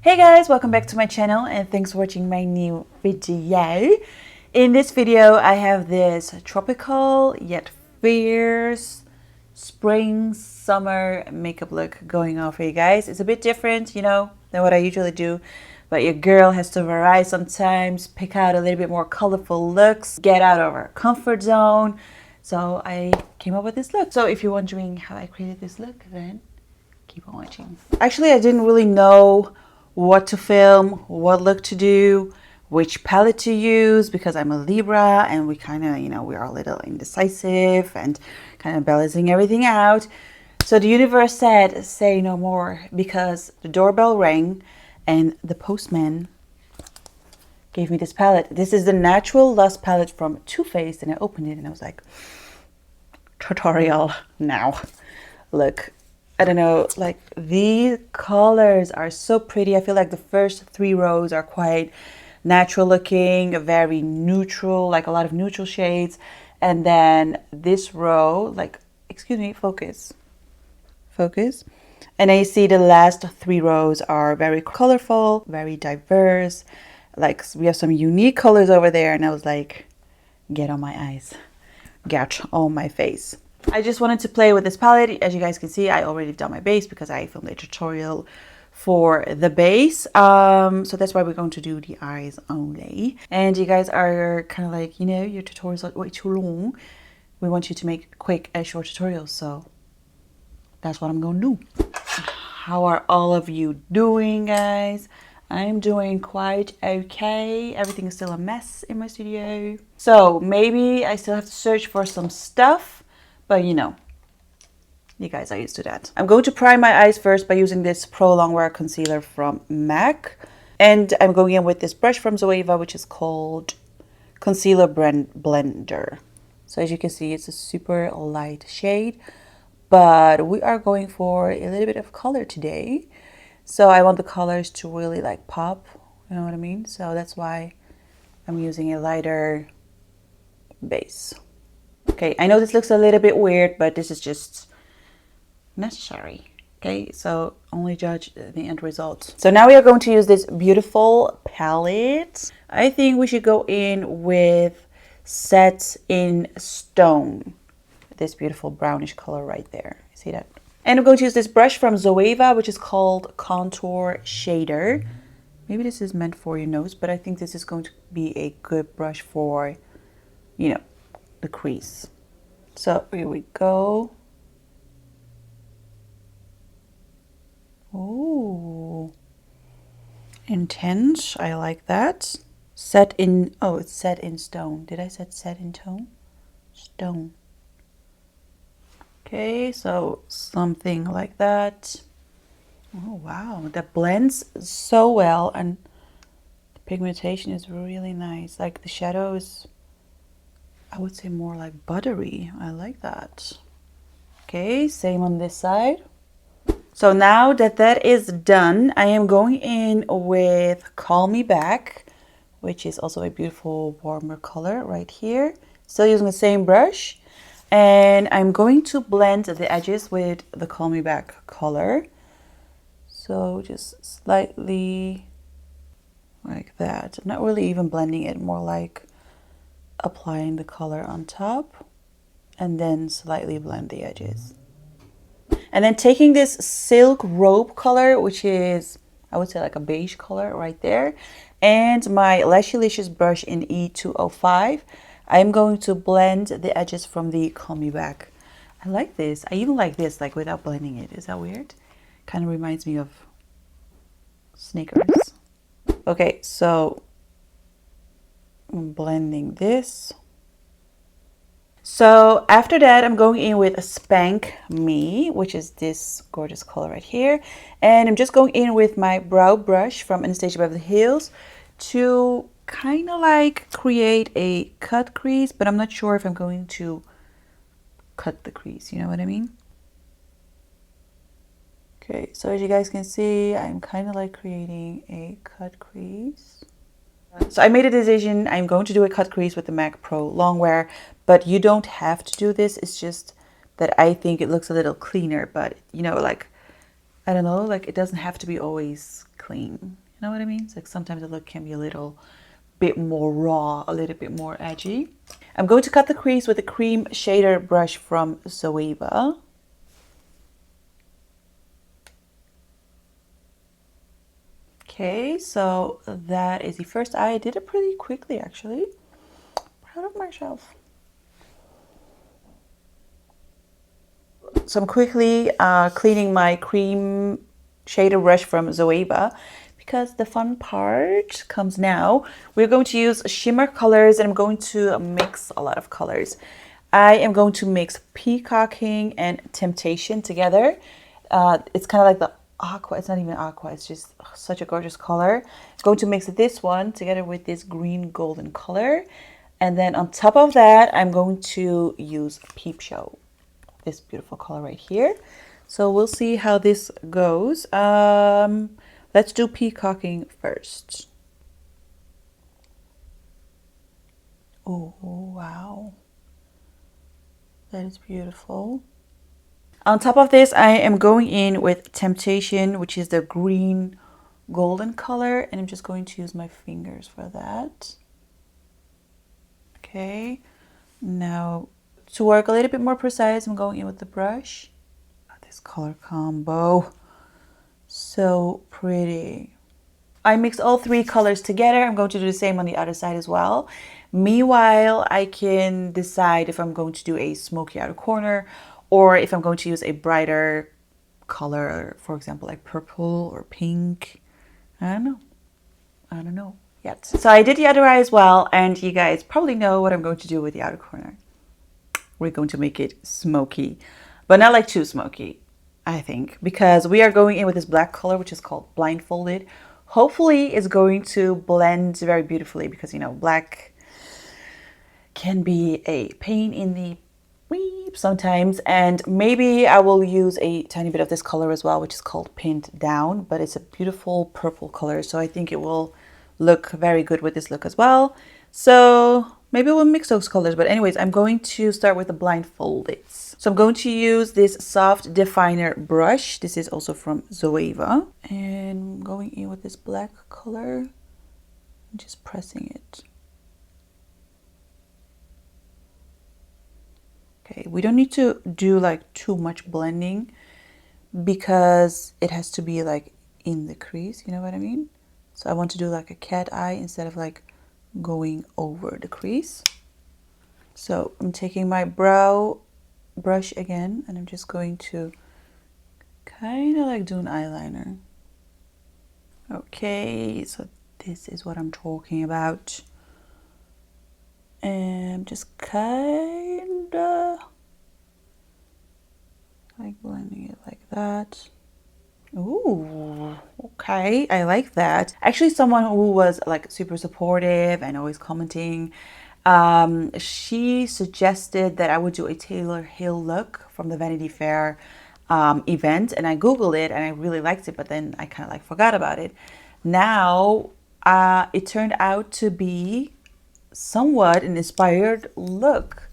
Hey guys, welcome back to my channel and thanks for watching my new video. In this video I have this tropical yet fierce spring summer makeup look going on for you guys. It's a bit different, than what I usually do, but your girl has to vary sometimes, pick out a little bit more colorful looks, get out of her comfort zone. So I came up with this look. So if you're wondering how I created this look, then keep on watching. Actually, I didn't really know what to film, what look to do, which palette to use, because I'm a Libra and we kind of, we are a little indecisive and kind of balancing everything out. So the universe said, say no more, because the doorbell rang and the postman gave me this palette. This is the Natural Lust palette from Too Faced, and I opened it and I was like, tutorial now. Look. I don't know, like these colors are so pretty. I feel like the first 3 rows are quite natural looking, very neutral, like a lot of neutral shades. And then this row, like, excuse me, focus. And then you see the last 3 rows are very colorful, very diverse. Like we have some unique colors over there. And I was like, get on my eyes, get on my face. I just wanted to play with this palette. As you guys can see, I already done my base because I filmed a tutorial for the base. So that's why we're going to do the eyes only. And you guys are kind of like, your tutorials are way too long. We want you to make quick and short tutorials. So that's what I'm going to do. How are all of you doing, guys? I'm doing quite okay. Everything is still a mess in my studio. So maybe I still have to search for some stuff. But you guys are used to that. I'm going to prime my eyes first by using this Pro Longwear Concealer from MAC. And I'm going in with this brush from Zoeva, which is called Concealer Blender. So as you can see, it's a super light shade. But we are going for a little bit of color today. So I want the colors to really like pop. You know what I mean? So that's why I'm using a lighter base. Okay, I know this looks a little bit weird, but this is just necessary. Okay, so only judge the end result. So now we are going to use this beautiful palette. I think we should go in with Set in Stone. This beautiful brownish color right there. See that? And I'm going to use this brush from Zoeva, which is called Contour Shader. Maybe this is meant for your nose, but I think this is going to be a good brush for, the crease. So here we go. Oh, intense. I like that. Set in, oh, it's Set in Stone. Did I say Set in Tone? Stone. Okay, so something like that. Oh, wow. That blends so well, and the pigmentation is really nice. Like the shadow is, I would say, more like buttery. I like that. Okay, same on this side. So now that that is done, I am going in with Call Me Back, which is also a beautiful warmer color right here. Still using the same brush. And I'm going to blend the edges with the Call Me Back color. So just slightly like that. I'm not really even blending it, more like applying the color on top and then slightly blend the edges. And then taking this Silk Robe color, which is, I would say, like a beige color right there, and my Lashlicious brush in E205, I'm going to blend the edges from the Call Me Back. I like this. I even like this, like without blending it. Is that weird? Kind of reminds me of Snickers. Okay, so I'm blending this. So after that, I'm going in with a Spank Me, which is this gorgeous color right here. And I'm just going in with my brow brush from Anastasia Beverly Hills to kind of like create a cut crease, but I'm not sure if I'm going to cut the crease, you know what I mean? Okay, so as you guys can see, I'm kind of like creating a cut crease. So I made a decision. I'm going to do a cut crease with the MAC Pro Longwear, but you don't have to do this. It's just that I think it looks a little cleaner, but like, I don't know, like it doesn't have to be always clean. You know what I mean? It's like sometimes the look can be a little bit more raw, a little bit more edgy. I'm going to cut the crease with a cream shader brush from Zoeva. Okay, so that is the first eye. I did it pretty quickly, actually. Proud of myself. So I'm quickly cleaning my cream shader brush from Zoeva, because the fun part comes now. We're going to use shimmer colors, and I'm going to mix a lot of colors. I am going to mix Peacocking and Temptation together. It's kind of like the aqua. It's not even aqua. It's just such a gorgeous color. I'm going to mix this one together with this green golden color. And then on top of that, I'm going to use Peep Show. This beautiful color right here. So we'll see how this goes. Let's do Peacocking first. Oh, wow. That is beautiful. On top of this, I am going in with Temptation, which is the green golden color. And I'm just going to use my fingers for that. Okay. Now, to work a little bit more precise, I'm going in with the brush. Oh, this color combo. So pretty. I mix all three colors together. I'm going to do the same on the other side as well. Meanwhile, I can decide if I'm going to do a smoky outer corner or if I'm going to use a brighter color, for example, like purple or pink. I don't know. I don't know yet. So I did the other eye as well, and you guys probably know what I'm going to do with the outer corner. We're going to make it smoky, but not like too smoky, I think, because we are going in with this black color, which is called Blindfolded. Hopefully it's going to blend very beautifully, because, you know, black can be a pain in the weep sometimes. And maybe I will use a tiny bit of this color as well, which is called Pinned Down, but it's a beautiful purple color. So I think it will look very good with this look as well. So maybe we'll mix those colors. But anyways, I'm going to start with the Blindfolded. So I'm going to use this soft definer brush. This is also from Zoeva. And I'm going in with this black color and just pressing it. Okay, we don't need to do like too much blending because it has to be like in the crease, you know what I mean? So I want to do like a cat eye instead of like going over the crease. So I'm taking my brow brush again, and I'm just going to kind of like do an eyeliner. Okay, so this is what I'm talking about. And just kind of like blending it like that. Ooh, okay, I like that. Actually, someone who was like super supportive and always commenting, she suggested that I would do a Taylor Hill look from the Vanity Fair event, and I googled it and I really liked it, but then I kind of like forgot about it. Now it turned out to be somewhat an inspired look,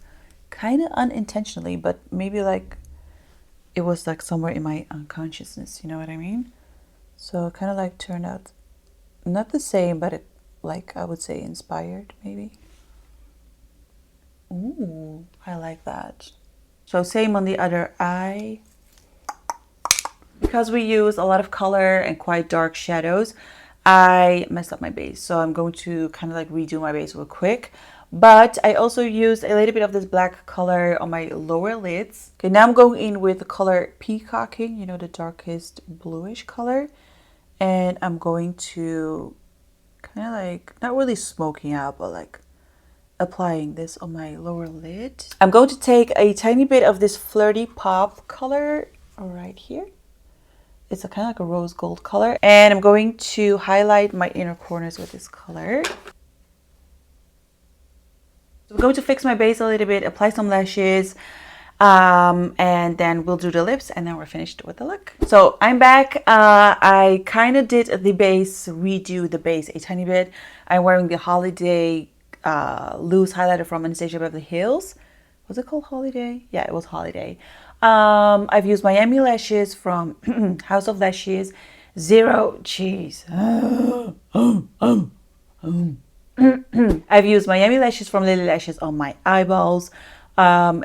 kind of unintentionally, but maybe like it was like somewhere in my unconsciousness, you know what I mean? So it kind of like turned out not the same, but it, like, I would say inspired maybe. Ooh, I like that. So same on the other eye. Because we use a lot of color and quite dark shadows, I messed up my base. So I'm going to kind of like redo my base real quick. But I also used a little bit of this black color on my lower lids. Okay, now I'm going in with the color Peacocking, you know, the darkest bluish color. And I'm going to kind of like, not really smoking out, but like applying this on my lower lid. I'm going to take a tiny bit of this Flirty Pop color right here. It's a kind of like a rose gold color. And I'm going to highlight my inner corners with this color. So I'm going to fix my base a little bit, apply some lashes, and then we'll do the lips, and then we're finished with the look. So I'm back. I kind of did the base, redo the base a tiny bit. I'm wearing the Holiday loose highlighter from Anastasia Beverly Hills. Was it called Holiday? Yeah, it was Holiday. I've used Miami lashes from House of Lashes, Zero, jeez. I've used Miami Lashes from Lily Lashes on my eyeballs.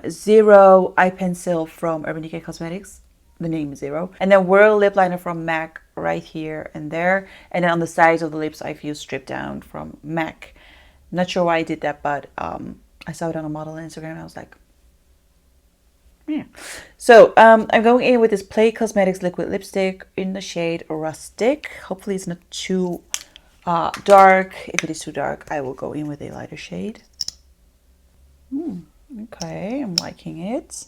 Zero eye pencil from Urban Decay Cosmetics. The name is Zero. And then Whirl lip liner from MAC right here and there. And then on the sides of the lips, I've used Strip Down from MAC. Not sure why I did that, but I saw it on a model on Instagram and I was like, yeah. So I'm going in with this Play Cosmetics liquid lipstick in the shade Rustic. Hopefully it's not too dark. If it is too dark, I will go in with a lighter shade. Okay, I'm liking it.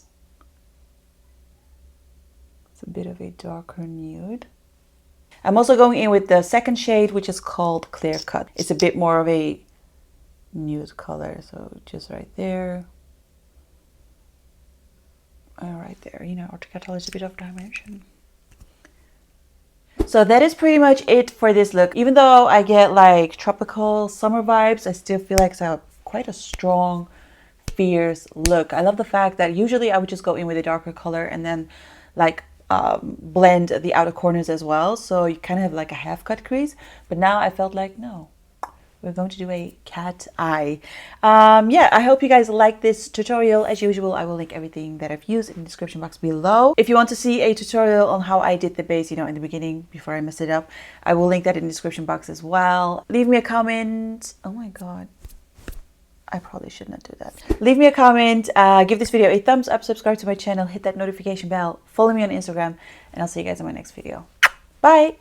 It's a bit of a darker nude. I'm also going in with the second shade, which is called Clear Cut. It's a bit more of a nude color, so just right there. Right there, you know, to get a little bit of dimension. So that is pretty much it for this look. Even though I get like tropical summer vibes, I still feel like it's quite a strong, fierce look. I love the fact that usually I would just go in with a darker color and then like blend the outer corners as well. So you kind of have like a half cut crease. But now I felt like, no, we're going to do a cat eye. Yeah, I hope you guys like this tutorial. As usual, I will link everything that I've used in the description box below. If you want to see a tutorial on how I did the base, you know, in the beginning before I messed it up, I will link that in the description box as well. Leave me a comment. Oh my god, I probably should not do that. Leave me a comment, give this video a thumbs up, subscribe to my channel, hit that notification bell, follow me on Instagram, and I'll see you guys in my next video. Bye!